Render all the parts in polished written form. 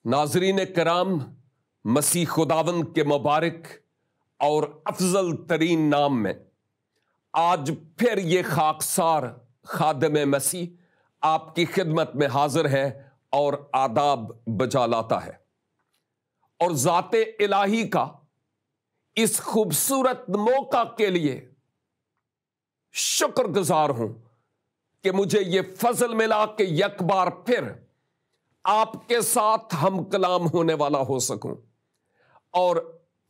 ناظرین کرام، مسیح خداوند کے مبارک اور افضل ترین نام میں آج پھر یہ خاکسار خادم مسیح آپ کی خدمت میں حاضر ہے اور آداب بجا لاتا ہے، اور ذات الہی کا اس خوبصورت موقع کے لیے شکر گزار ہوں کہ مجھے یہ فضل ملا کہ یک بار پھر آپ کے ساتھ ہم کلام ہونے والا ہو سکوں اور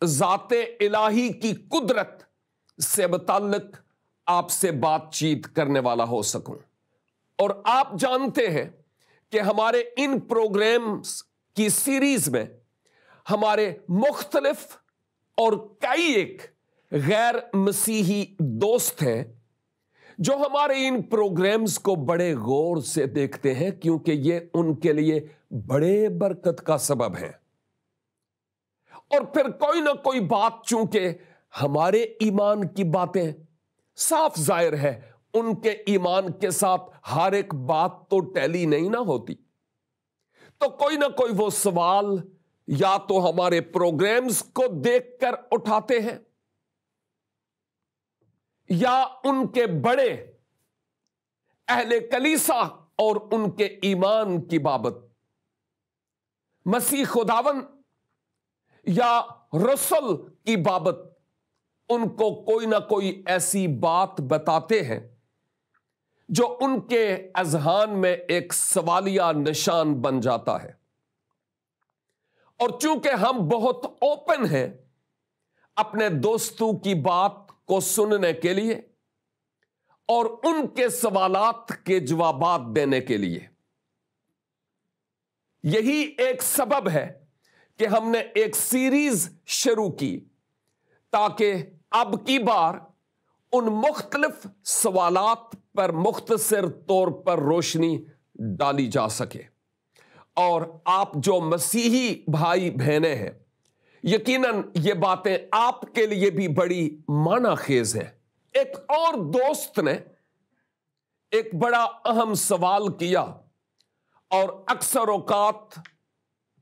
ذات الہی کی قدرت سے متعلق آپ سے بات چیت کرنے والا ہو سکوں۔ اور آپ جانتے ہیں کہ ہمارے ان پروگرامز کی سیریز میں ہمارے مختلف اور کئی ایک غیر مسیحی دوست ہیں جو ہمارے ان پروگرامز کو بڑے غور سے دیکھتے ہیں، کیونکہ یہ ان کے لیے بڑے برکت کا سبب ہے۔ اور پھر کوئی نہ کوئی بات، چونکہ ہمارے ایمان کی باتیں صاف ظاہر ہے ان کے ایمان کے ساتھ ہر ایک بات تو ٹیلی نہیں نہ ہوتی، تو کوئی نہ کوئی وہ سوال یا تو ہمارے پروگرامز کو دیکھ کر اٹھاتے ہیں یا ان کے بڑے اہل کلیسا اور ان کے ایمان کی بابت مسیح خداوند یا رسول کی بابت ان کو کوئی نہ کوئی ایسی بات بتاتے ہیں جو ان کے اذہان میں ایک سوالیہ نشان بن جاتا ہے۔ اور چونکہ ہم بہت اوپن ہیں اپنے دوستوں کی بات کو سننے کے لیے اور ان کے سوالات کے جوابات دینے کے لیے، یہی ایک سبب ہے کہ ہم نے ایک سیریز شروع کی تاکہ اب کی بار ان مختلف سوالات پر مختصر طور پر روشنی ڈالی جا سکے۔ اور آپ جو مسیحی بھائی بہنیں ہیں، یقیناً یہ باتیں آپ کے لیے بھی بڑی معنی خیز ہیں۔ ایک اور دوست نے ایک بڑا اہم سوال کیا، اور اکثر اوقات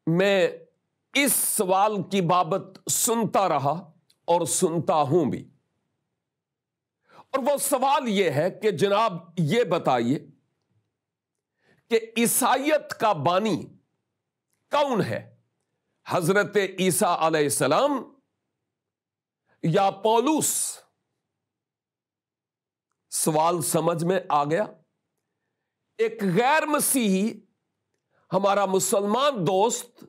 میں اس سوال کی بابت سنتا رہا اور سنتا ہوں بھی۔ اور وہ سوال یہ ہے کہ جناب یہ بتائیے کہ عیسائیت کا بانی کون ہے، حضرت عیسیٰ علیہ السلام یا پولس؟ سوال سمجھ میں آ گیا؟ ایک غیر مسیحی ہمارا مسلمان دوست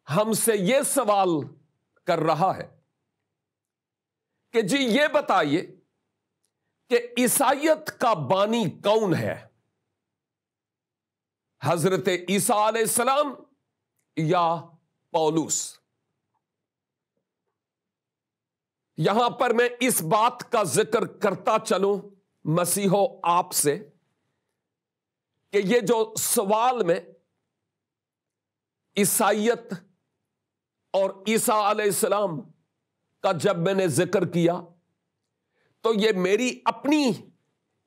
ہم سے یہ سوال کر رہا ہے کہ جی یہ بتائیے کہ عیسائیت کا بانی کون ہے، حضرت عیسیٰ علیہ السلام یا پولس؟ یہاں پر میں اس بات کا ذکر کرتا چلوں مسیحو آپ سے کہ یہ جو سوال میں عیسائیت اور عیسیٰ علیہ السلام کا جب میں نے ذکر کیا تو یہ میری اپنی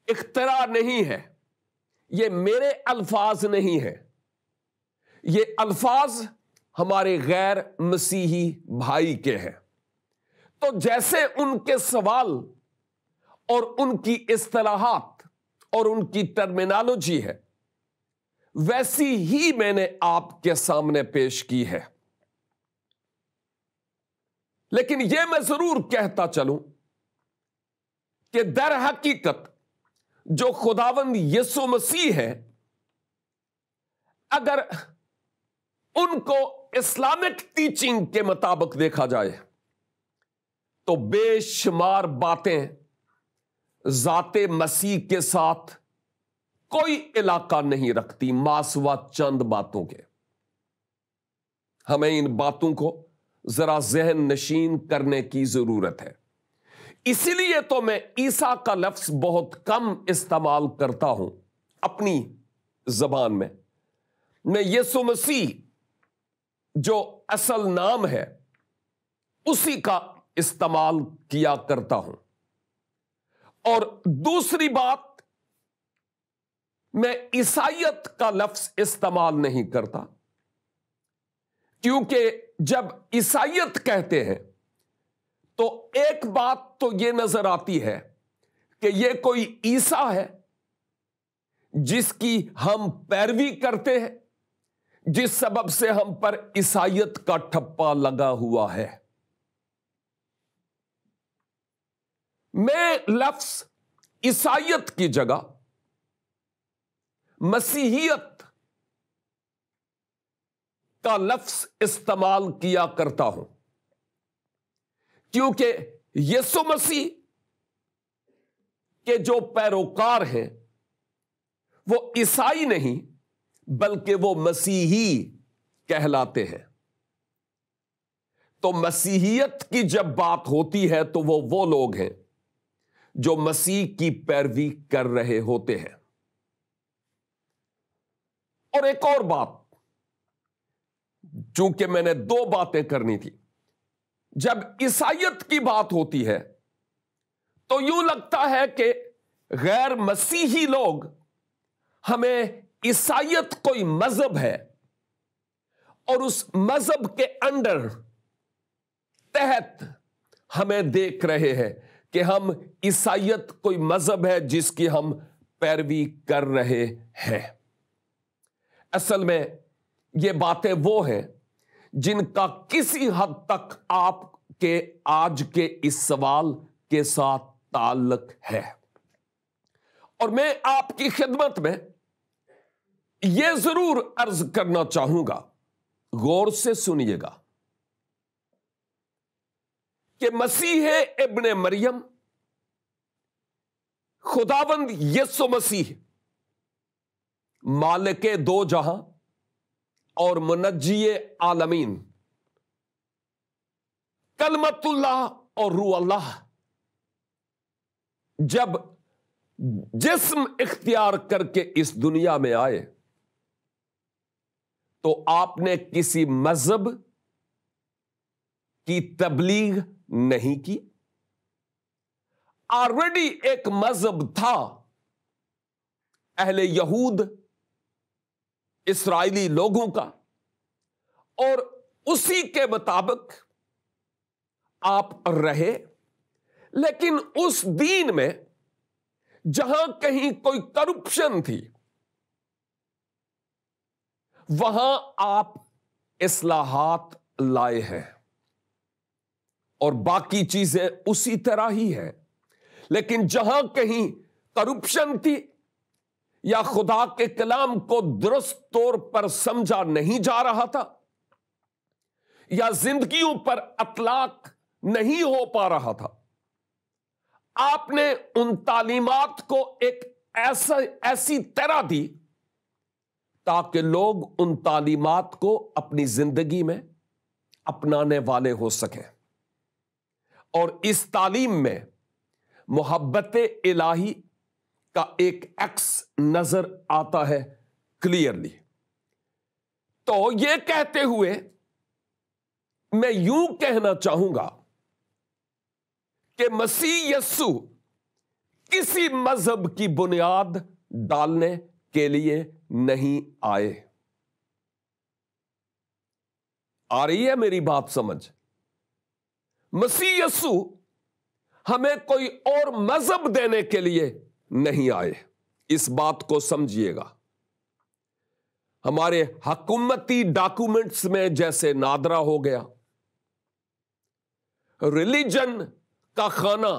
اختراع نہیں ہے، یہ میرے الفاظ نہیں ہے، یہ الفاظ ہمارے غیر مسیحی بھائی کے ہیں۔ تو جیسے ان کے سوال اور ان کی اصطلاحات اور ان کی ٹرمینالوجی ہے، ویسی ہی میں نے آپ کے سامنے پیش کی ہے۔ لیکن یہ میں ضرور کہتا چلوں کہ در حقیقت جو خداوند یسوع مسیح ہے، اگر ان کو اسلامک ٹیچنگ کے مطابق دیکھا جائے تو بے شمار باتیں ذات مسیح کے ساتھ کوئی علاقہ نہیں رکھتی ما سوا چند باتوں کے۔ ہمیں ان باتوں کو ذرا ذہن نشین کرنے کی ضرورت ہے۔ اسی لیے تو میں عیسیٰ کا لفظ بہت کم استعمال کرتا ہوں اپنی زبان میں یسوع مسیح جو اصل نام ہے اسی کا استعمال کیا کرتا ہوں۔ اور دوسری بات، میں عیسائیت کا لفظ استعمال نہیں کرتا، کیونکہ جب عیسائیت کہتے ہیں تو ایک بات تو یہ نظر آتی ہے کہ یہ کوئی عیسیٰ ہے جس کی ہم پیروی کرتے ہیں، جس سبب سے ہم پر عیسائیت کا ٹھپا لگا ہوا ہے۔ میں لفظ عیسائیت کی جگہ مسیحیت کا لفظ استعمال کیا کرتا ہوں، کیونکہ یسوع مسیح کے جو پیروکار ہیں وہ عیسائی نہیں بلکہ وہ مسیحی کہلاتے ہیں۔ تو مسیحیت کی جب بات ہوتی ہے تو وہ لوگ ہیں جو مسیح کی پیروی کر رہے ہوتے ہیں۔ اور ایک اور بات، چونکہ میں نے 2 باتیں کرنی تھی، جب عیسائیت کی بات ہوتی ہے تو یوں لگتا ہے کہ غیر مسیحی لوگ ہمیں عیسائیت کوئی مذہب ہے اور اس مذہب کے انڈر تحت ہمیں دیکھ رہے ہیں کہ ہم عیسائیت کوئی مذہب ہے جس کی ہم پیروی کر رہے ہیں۔ اصل میں یہ باتیں وہ ہیں جن کا کسی حد تک آپ کے آج کے اس سوال کے ساتھ تعلق ہے، اور میں آپ کی خدمت میں یہ ضرور عرض کرنا چاہوں گا، غور سے سنیے گا، کہ مسیح ابن مریم خداوند یسوع مسیح مالک 2 جہاں اور منجی عالمین، کلمت اللہ اور روح اللہ، جب جسم اختیار کر کے اس دنیا میں آئے تو آپ نے کسی مذہب کی تبلیغ نہیں کی۔ آلریڈی ایک مذہب تھا اہل یہود اسرائیلی لوگوں کا، اور اسی کے مطابق آپ رہے، لیکن اس دین میں جہاں کہیں کوئی کرپشن تھی وہاں آپ اصلاحات لائے ہیں، اور باقی چیزیں اسی طرح ہی ہیں، لیکن جہاں کہیں کرپشن تھی یا خدا کے کلام کو درست طور پر سمجھا نہیں جا رہا تھا یا زندگیوں پر اطلاق نہیں ہو پا رہا تھا، آپ نے ان تعلیمات کو ایک ایسی طرح دی تاکہ لوگ ان تعلیمات کو اپنی زندگی میں اپنانے والے ہو سکیں، اور اس تعلیم میں محبت الہی کا ایک عکس نظر آتا ہے کلیئرلی۔ تو یہ کہتے ہوئے میں یوں کہنا چاہوں گا کہ مسیح یسوع کسی مذہب کی بنیاد ڈالنے کے لیے نہیں آئے۔ آ رہی ہے میری بات سمجھ؟ مسیح یسوع ہمیں کوئی اور مذہب دینے کے لیے نہیں آئے، اس بات کو سمجھیے گا۔ ہمارے حکومتی ڈاکومنٹس میں جیسے نادرا ہو گیا، ریلیجن کا خانہ،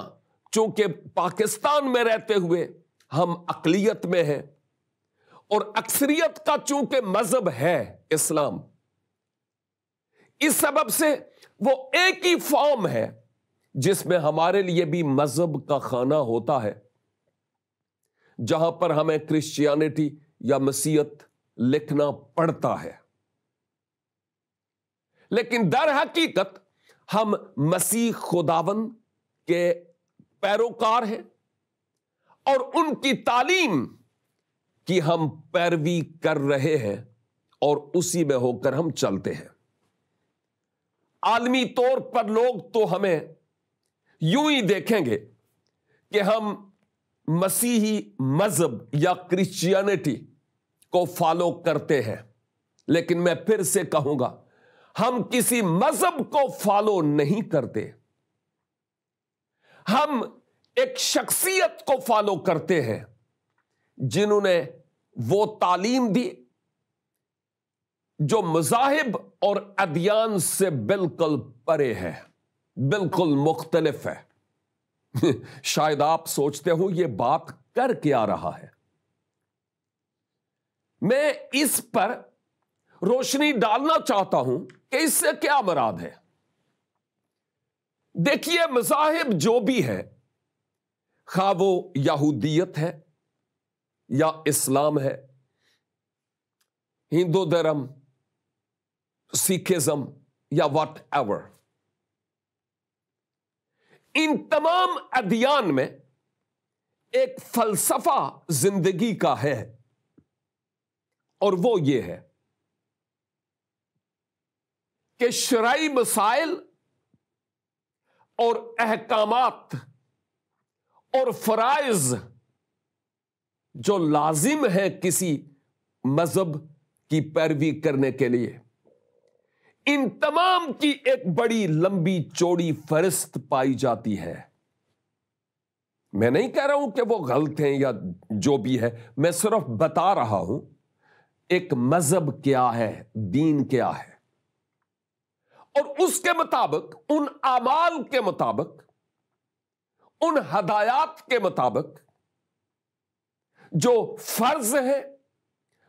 چونکہ پاکستان میں رہتے ہوئے ہم اقلیت میں ہیں اور اکثریت کا چونکہ مذہب ہے اسلام، اس سبب سے وہ ایک ہی فارم ہے جس میں ہمارے لیے بھی مذہب کا خانہ ہوتا ہے، جہاں پر ہمیں کرسچینٹی یا مسیحیت لکھنا پڑتا ہے، لیکن در حقیقت ہم مسیح خداوند کے پیروکار ہیں اور ان کی تعلیم کی ہم پیروی کر رہے ہیں اور اسی میں ہو کر ہم چلتے ہیں۔ عالمی طور پر لوگ تو ہمیں یوں ہی دیکھیں گے کہ ہم مسیحی مذہب یا کرسچینٹی کو فالو کرتے ہیں، لیکن میں پھر سے کہوں گا ہم کسی مذہب کو فالو نہیں کرتے، ہم ایک شخصیت کو فالو کرتے ہیں جنہوں نے وہ تعلیم دی جو مذاہب اور ادیان سے بالکل پرے ہے، بالکل مختلف ہے۔ شاید آپ سوچتے ہو یہ بات کر کیا رہا ہے؟ میں اس پر روشنی ڈالنا چاہتا ہوں کہ اس سے کیا مراد ہے۔ دیکھیے، مذاہب جو بھی ہے، خواہ وہ یہودیت ہے یا اسلام ہے، ہندو دھرم، سکھزم یا واٹ ایور، ان تمام ادیان میں ایک فلسفہ زندگی کا ہے، اور وہ یہ ہے کہ شرعی مسائل اور احکامات اور فرائض جو لازم ہے کسی مذہب کی پیروی کرنے کے لیے، ان تمام کی ایک بڑی لمبی چوڑی فہرست پائی جاتی ہے۔ میں نہیں کہہ رہا ہوں کہ وہ غلط ہیں یا جو بھی ہے، میں صرف بتا رہا ہوں ایک مذہب کیا ہے، دین کیا ہے، اور اس کے مطابق، ان اعمال کے مطابق، ان ہدایات کے مطابق جو فرض ہے،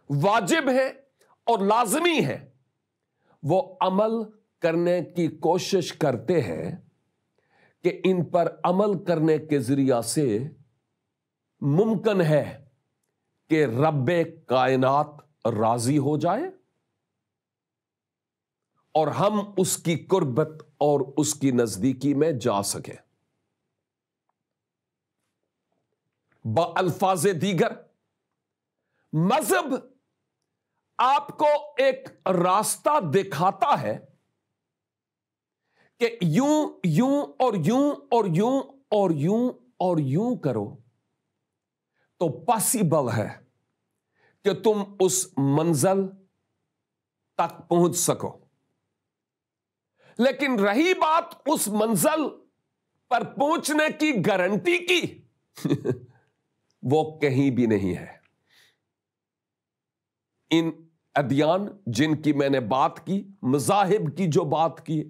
واجب ہے اور لازمی ہے، وہ عمل کرنے کی کوشش کرتے ہیں کہ ان پر عمل کرنے کے ذریعہ سے ممکن ہے کہ رب کائنات راضی ہو جائے اور ہم اس کی قربت اور اس کی نزدیکی میں جا سکیں۔ بالفاظ دیگر، مذہب آپ کو ایک راستہ دکھاتا ہے کہ یوں یوں اور یوں اور یوں اور یوں اور یوں کرو تو پاسبل ہے کہ تم اس منزل تک پہنچ سکو۔ لیکن رہی بات اس منزل پر پہنچنے کی گارنٹی کی، وہ کہیں بھی نہیں ہے۔ ان ادیان جن کی میں نے بات کی، مذاہب کی جو بات کی،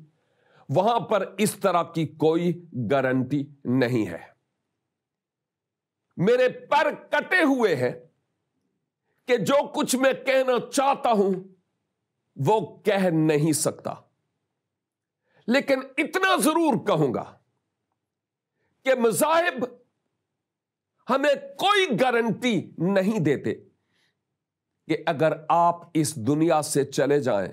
وہاں پر اس طرح کی کوئی گارنٹی نہیں ہے۔ میرے پر کٹے ہوئے ہیں کہ جو کچھ میں کہنا چاہتا ہوں وہ کہہ نہیں سکتا، لیکن اتنا ضرور کہوں گا کہ مذاہب ہمیں کوئی گارنٹی نہیں دیتے کہ اگر آپ اس دنیا سے چلے جائیں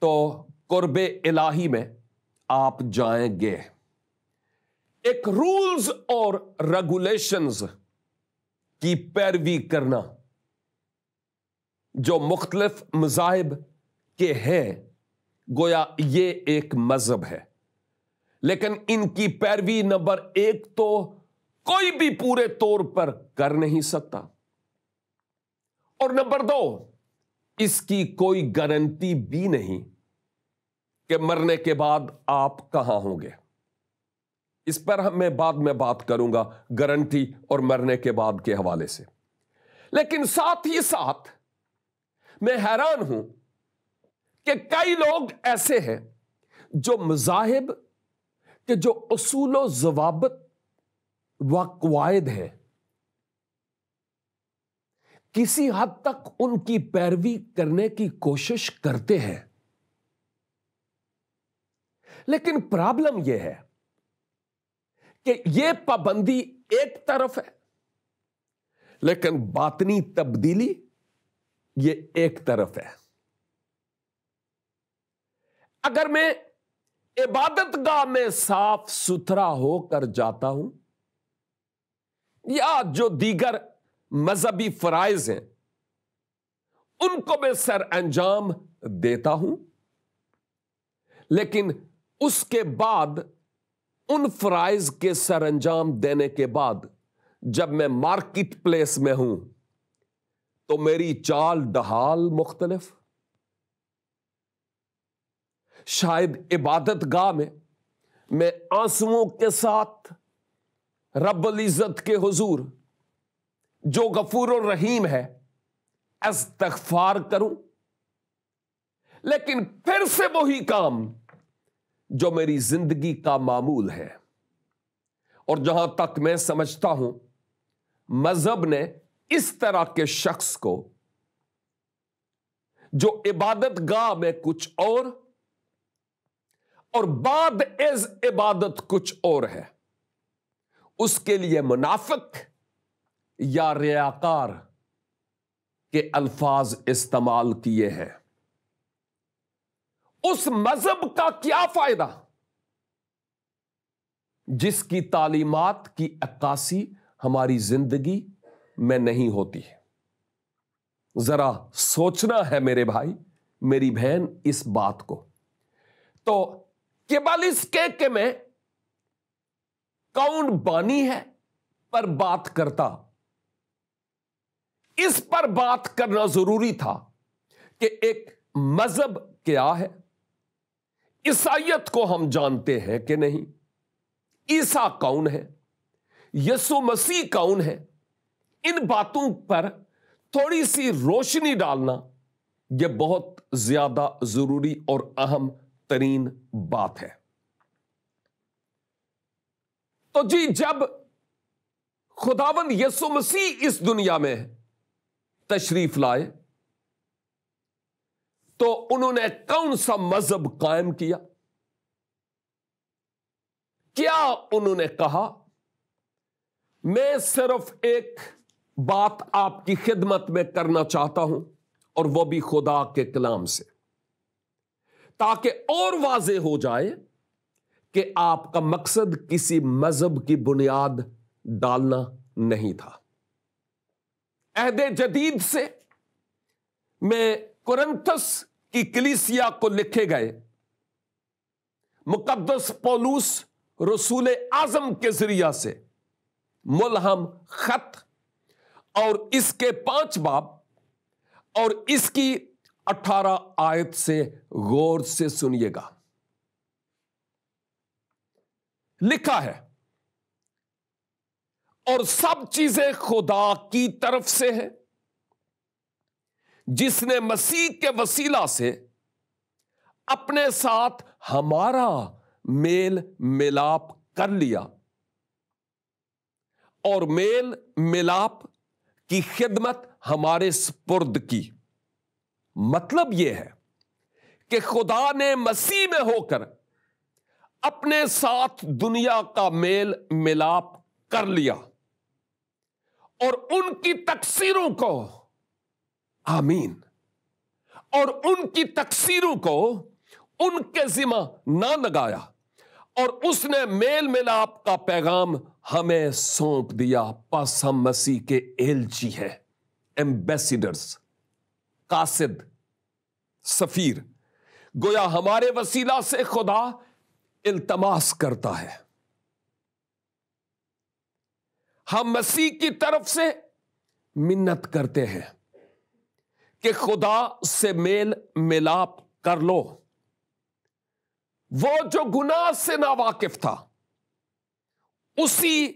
تو قرب الہی میں آپ جائیں گے۔ ایک رولز اور ریگولیشنز کی پیروی کرنا جو مختلف مذاہب کے ہیں، گویا یہ ایک مذہب ہے، لیکن ان کی پیروی نمبر ایک تو کوئی بھی پورے طور پر کر نہیں سکتا، اور نمبر دو، اس کی کوئی گارنٹی بھی نہیں کہ مرنے کے بعد آپ کہاں ہوں گے۔ اس پر میں بعد میں بات کروں گا، گارنٹی اور مرنے کے بعد کے حوالے سے۔ لیکن ساتھ ہی ساتھ میں حیران ہوں کہ کئی لوگ ایسے ہیں جو مذاہب کے جو اصول و ضوابط و قواعد ہیں، کسی حد تک ان کی پیروی کرنے کی کوشش کرتے ہیں، لیکن پرابلم یہ ہے کہ یہ پابندی ایک طرف ہے، لیکن باطنی تبدیلی یہ ایک طرف ہے۔ اگر میں عبادت گاہ میں صاف ستھرا ہو کر جاتا ہوں یا جو دیگر مذہبی فرائض ہیں ان کو میں سر انجام دیتا ہوں، لیکن اس کے بعد ان فرائض کے سر انجام دینے کے بعد جب میں مارکیٹ پلیس میں ہوں تو میری چال ڈھال مختلف، شاید عبادت گاہ میں آنسوؤں کے ساتھ رب العزت کے حضور جو غفور الرحیم ہے استغفار کروں، لیکن پھر سے وہی کام جو میری زندگی کا معمول ہے۔ اور جہاں تک میں سمجھتا ہوں، مذہب نے اس طرح کے شخص کو جو عبادت گاہ میں کچھ اور بعد از عبادت کچھ اور ہے، اس کے لیے منافق یا ریاکار کے الفاظ استعمال کیے ہیں۔ اس مذہب کا کیا فائدہ جس کی تعلیمات کی عکاسی ہماری زندگی میں نہیں ہوتی؟ ذرا سوچنا ہے میرے بھائی، میری بہن، اس بات کو۔ تو قبل اس کے میں کون بانی ہے پر بات کرتا، اس پر بات کرنا ضروری تھا کہ ایک مذہب کیا ہے۔ عیسائیت کو ہم جانتے ہیں کہ نہیں؟ عیسیٰ کون ہے؟ یسوع مسیح کون ہے؟ ان باتوں پر تھوڑی سی روشنی ڈالنا یہ بہت زیادہ ضروری اور اہم ترین بات ہے۔ تو جی، جب خداوند یسوع مسیح اس دنیا میں تشریف لائے تو انہوں نے کون سا مذہب قائم کیا؟ کیا انہوں نے کہا؟ میں صرف ایک بات آپ کی خدمت میں کرنا چاہتا ہوں، اور وہ بھی خدا کے کلام سے، تاکہ اور واضح ہو جائے کہ آپ کا مقصد کسی مذہب کی بنیاد ڈالنا نہیں تھا۔ عہد جدید سے میں کرنتھس کی کلیسیا کو لکھے گئے مقدس پولس رسول اعظم کے ذریعہ سے ملہم خط اور اس کے 5 باب اور اس کی 18 آیت سے غور سے سنیے گا۔ لکھا ہے، اور سب چیزیں خدا کی طرف سے ہیں، جس نے مسیح کے وسیلہ سے اپنے ساتھ ہمارا میل ملاپ کر لیا اور میل ملاپ کی خدمت ہمارے سپرد کی۔ مطلب یہ ہے کہ خدا نے مسیح میں ہو کر اپنے ساتھ دنیا کا میل ملاپ کر لیا، اور ان کی تقصیروں کو، آمین، اور ان کی تقصیروں کو ان کے ذمہ نہ لگایا، اور اس نے میل ملاپ کا پیغام ہمیں سونپ دیا۔ پس ہم مسیح کے ایلچی ہیں، ایمبیسیڈرز، قاصد، سفیر، گویا ہمارے وسیلہ سے خدا التماس کرتا ہے۔ ہم مسیح کی طرف سے منت کرتے ہیں کہ خدا سے میل ملاپ کر لو۔ وہ جو گناہ سے ناواقف تھا، اسی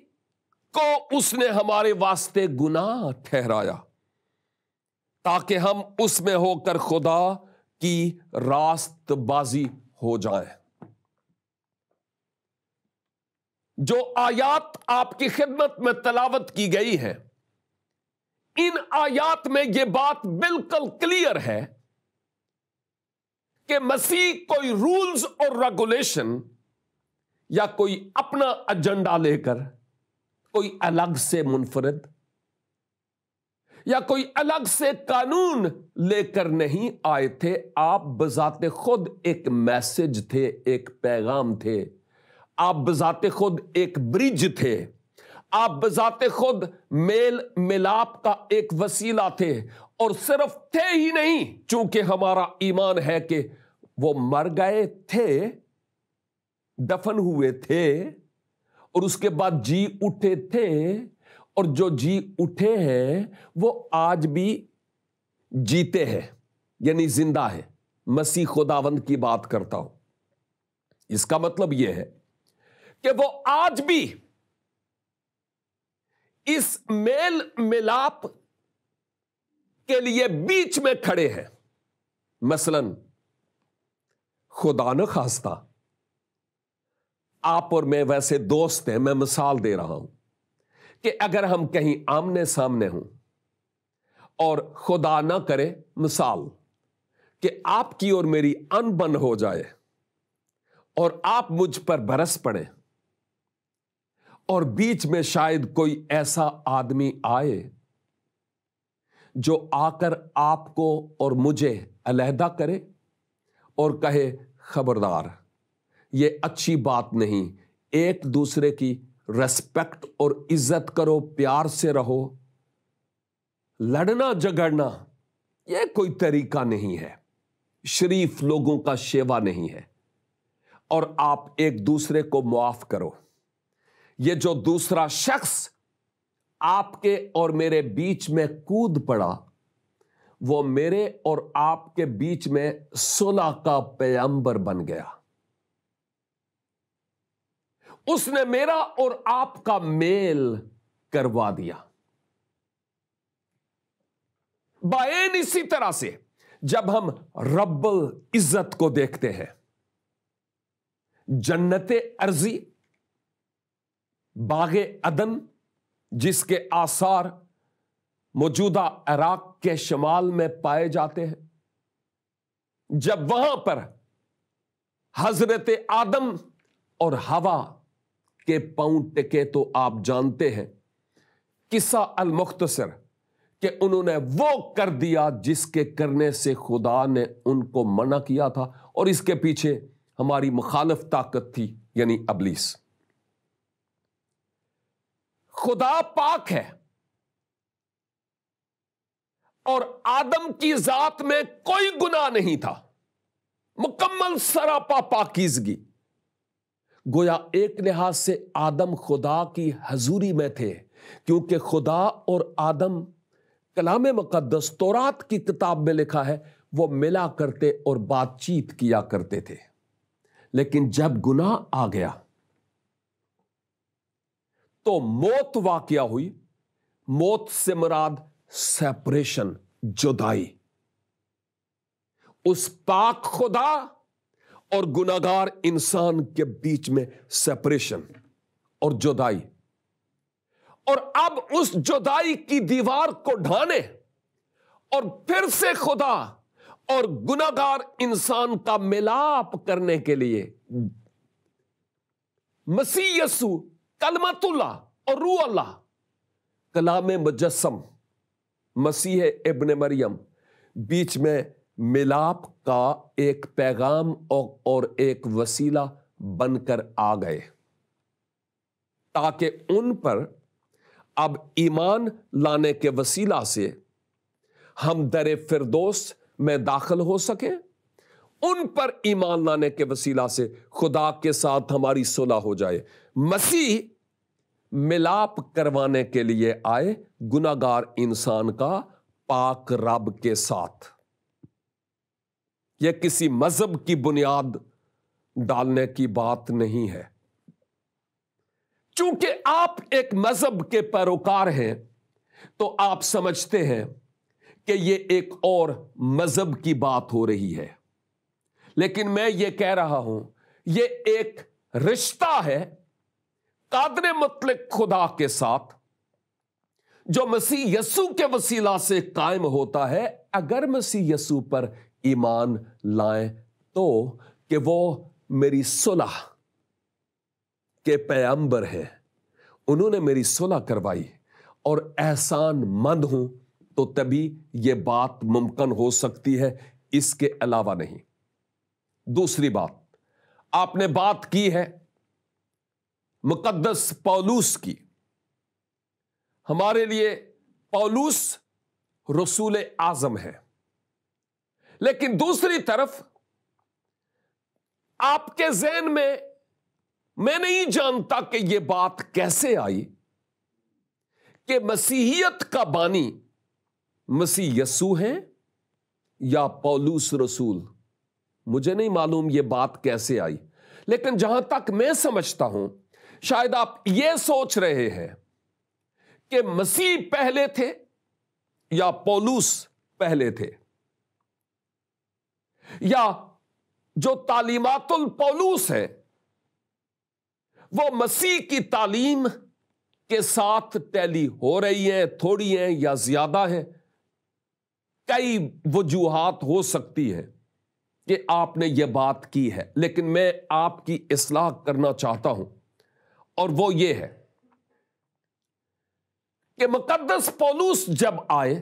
کو اس نے ہمارے واسطے گناہ ٹھہرایا، تاکہ ہم اس میں ہو کر خدا کی راست بازی ہو جائیں۔ جو آیات آپ کی خدمت میں تلاوت کی گئی ہے، ان آیات میں یہ بات بالکل کلیئر ہے کہ مسیح کوئی رولز اور ریگولیشن یا کوئی اپنا ایجنڈا لے کر، کوئی الگ سے منفرد یا کوئی الگ سے قانون لے کر نہیں آئے تھے۔ آپ بذات خود ایک میسج تھے، ایک پیغام تھے، آپ بذات خود ایک برج تھے، آپ بذات خود میل ملاپ کا ایک وسیلہ تھے، اور صرف تھے ہی نہیں، چونکہ ہمارا ایمان ہے کہ وہ مر گئے تھے، دفن ہوئے تھے، اور اس کے بعد جی اٹھے تھے، اور جو جی اٹھے ہیں وہ آج بھی جیتے ہیں، یعنی زندہ ہے۔ مسیح خداوند کی بات کرتا ہوں۔ اس کا مطلب یہ ہے کہ وہ آج بھی اس میل ملاپ کے لیے بیچ میں کھڑے ہیں. مثلاً خدا نہ خواستہ آپ اور میں ویسے دوست ہیں، میں مثال دے رہا ہوں کہ اگر ہم کہیں آمنے سامنے ہوں اور خدا نہ کرے مثال کہ آپ کی اور میری ان بن ہو جائے اور آپ مجھ پر برس پڑے اور بیچ میں شاید کوئی ایسا آدمی آئے جو آ کر آپ کو اور مجھے علیحدہ کرے اور کہے خبردار، یہ اچھی بات نہیں، ایک دوسرے کی ریسپیکٹ اور عزت کرو، پیار سے رہو، لڑنا جھگڑنا یہ کوئی طریقہ نہیں ہے، شریف لوگوں کا شیوا نہیں ہے، اور آپ ایک دوسرے کو معاف کرو. یہ جو دوسرا شخص آپ کے اور میرے بیچ میں کود پڑا، وہ میرے اور آپ کے بیچ میں صلح کا پیغمبر بن گیا. اس نے میرا اور آپ کا میل کروا دیا. بائین اسی طرح سے جب ہم رب العزت کو دیکھتے ہیں، جنت ارضی، باغ عدن جس کے آثار موجودہ عراق کے شمال میں پائے جاتے ہیں، جب وہاں پر حضرت آدم اور حوا کے پاؤں ٹکے تو آپ جانتے ہیں قصہ المختصر کہ انہوں نے وہ کر دیا جس کے کرنے سے خدا نے ان کو منع کیا تھا، اور اس کے پیچھے ہماری مخالف طاقت تھی، یعنی ابلیس. خدا پاک ہے اور آدم کی ذات میں کوئی گناہ نہیں تھا، مکمل سراپا پاکیزگی. گویا ایک لحاظ سے آدم خدا کی حضوری میں تھے، کیونکہ خدا اور آدم، کلام مقدس تورات کی کتاب میں لکھا ہے، وہ ملا کرتے اور بات چیت کیا کرتے تھے. لیکن جب گناہ آ گیا تو موت واقعہ ہوئی. موت سے مراد سیپریشن، جدائی. اس پاک خدا اور گناہگار انسان کے بیچ میں سیپریشن اور جدائی. اور اب اس جدائی کی دیوار کو ڈھانے اور پھر سے خدا اور گناہگار انسان کا ملاپ کرنے کے لیے مسیح یسوع، کلمت اللہ اور روح اللہ، کلام مجسم مسیح ابن مریم، بیچ میں ملاپ کا ایک پیغام اور ایک وسیلہ بن کر آ گئے، تاکہ ان پر اب ایمان لانے کے وسیلہ سے ہم در فردوس میں داخل ہو سکیں. ان پر ایمان لانے کے وسیلہ سے خدا کے ساتھ ہماری صلح ہو جائے. مسیح ملاپ کروانے کے لیے آئے گناہگار انسان کا پاک رب کے ساتھ. یہ کسی مذہب کی بنیاد ڈالنے کی بات نہیں ہے. چونکہ آپ ایک مذہب کے پیروکار ہیں تو آپ سمجھتے ہیں کہ یہ ایک اور مذہب کی بات ہو رہی ہے، لیکن میں یہ کہہ رہا ہوں یہ ایک رشتہ ہے قادر مطلق خدا کے ساتھ جو مسیح یسوع کے وسیلہ سے قائم ہوتا ہے. اگر مسیح یسوع پر ایمان لائیں تو کہ وہ میری صلح کے پیغمبر ہیں، انہوں نے میری صلح کروائی اور احسان مند ہوں، تو تبھی یہ بات ممکن ہو سکتی ہے، اس کے علاوہ نہیں. دوسری بات، آپ نے بات کی ہے مقدس پولوس کی. ہمارے لیے پولوس رسول اعظم ہے، لیکن دوسری طرف آپ کے ذہن میں نہیں جانتا کہ یہ بات کیسے آئی کہ مسیحیت کا بانی مسیح یسوع ہے یا پولوس رسول. مجھے نہیں معلوم یہ بات کیسے آئی، لیکن جہاں تک میں سمجھتا ہوں شاید آپ یہ سوچ رہے ہیں کہ مسیح پہلے تھے یا پولس پہلے تھے، یا جو تعلیمات الپولس ہے وہ مسیح کی تعلیم کے ساتھ ٹیلی ہو رہی ہیں، تھوڑی ہیں یا زیادہ ہیں۔ کئی وجوہات ہو سکتی ہے کہ آپ نے یہ بات کی ہے، لیکن میں آپ کی اصلاح کرنا چاہتا ہوں، اور وہ یہ ہے کہ مقدس پولس جب آئے،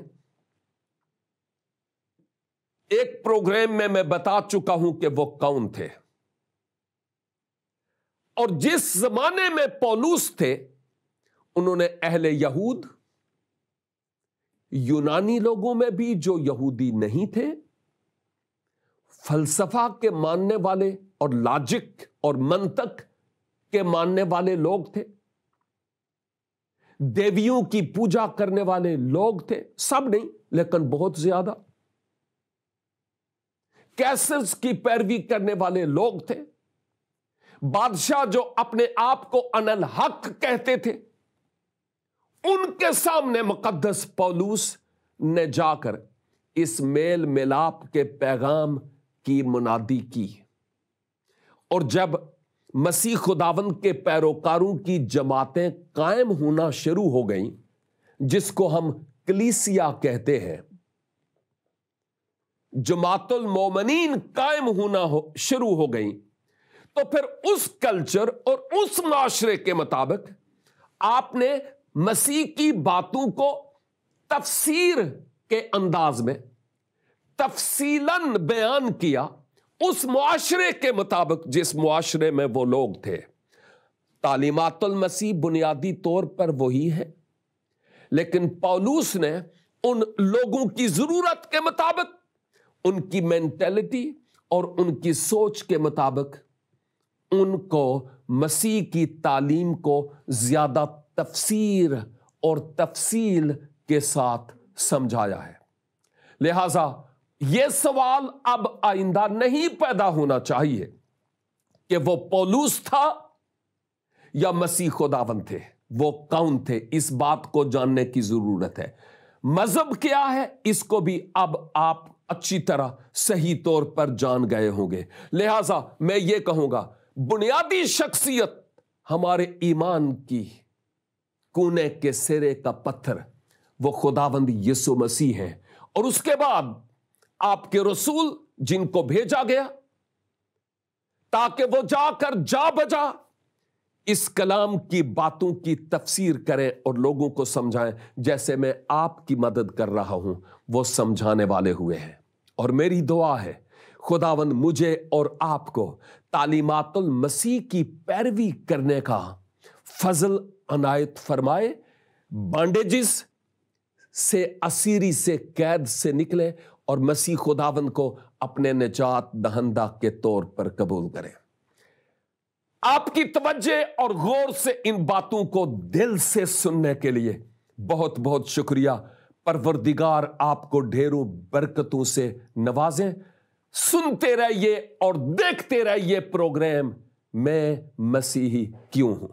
ایک پروگرام میں بتا چکا ہوں کہ وہ کون تھے، اور جس زمانے میں پولس تھے انہوں نے اہل یہود، یونانی لوگوں میں بھی جو یہودی نہیں تھے، فلسفہ کے ماننے والے اور لاجک اور منطق کے ماننے والے لوگ تھے، دیویوں کی پوجا کرنے والے لوگ تھے، سب نہیں لیکن بہت زیادہ، کیسرز کی پیروی کرنے والے لوگ تھے، بادشاہ جو اپنے آپ کو ان الحق کہتے تھے، ان کے سامنے مقدس پولس نے جا کر اس میل ملاپ کے پیغام کی منادی کی، اور جب مسیح خداوند کے پیروکاروں کی جماعتیں قائم ہونا شروع ہو گئیں، جس کو ہم کلیسیا کہتے ہیں، جماعت المومنین قائم ہونا شروع ہو گئیں، تو پھر اس کلچر اور اس معاشرے کے مطابق آپ نے مسیح کی باتوں کو تفسیر کے انداز میں تفصیلاً بیان کیا، اس معاشرے کے مطابق جس معاشرے میں وہ لوگ تھے۔ تعلیمات المسیح بنیادی طور پر وہی ہے، لیکن پولس نے ان لوگوں کی ضرورت کے مطابق، ان کی مینٹلٹی اور ان کی سوچ کے مطابق ان کو مسیح کی تعلیم کو زیادہ تفسیر اور تفصیل کے ساتھ سمجھایا ہے۔ لہذا یہ سوال اب آئندہ نہیں پیدا ہونا چاہیے کہ وہ پولس تھا یا مسیح خداوند تھے، وہ کون تھے۔ اس بات کو جاننے کی ضرورت ہے۔ مذہب کیا ہے اس کو بھی اب آپ اچھی طرح صحیح طور پر جان گئے ہوں گے۔ لہذا میں یہ کہوں گا، بنیادی شخصیت ہمارے ایمان کی کونے کے سرے کا پتھر وہ خداوند یسوع مسیح ہے، اور اس کے بعد آپ کے رسول جن کو بھیجا گیا تاکہ وہ جا کر جا بجا اس کلام کی باتوں کی تفسیر کریں اور لوگوں کو سمجھائیں، جیسے میں آپ کی مدد کر رہا ہوں وہ سمجھانے والے ہوئے ہیں۔ اور میری دعا ہے خداوند مجھے اور آپ کو تعلیمات المسیح کی پیروی کرنے کا فضل عنایت فرمائے، بانڈیجز سے، اسیری سے، قید سے نکلے اور مسیح خداوند کو اپنے نجات دہندہ کے طور پر قبول کریں۔ آپ کی توجہ اور غور سے ان باتوں کو دل سے سننے کے لیے بہت بہت شکریہ۔ پروردگار آپ کو ڈھیروں برکتوں سے نوازیں۔ سنتے رہیے اور دیکھتے رہیے پروگرام میں مسیحی کیوں ہوں۔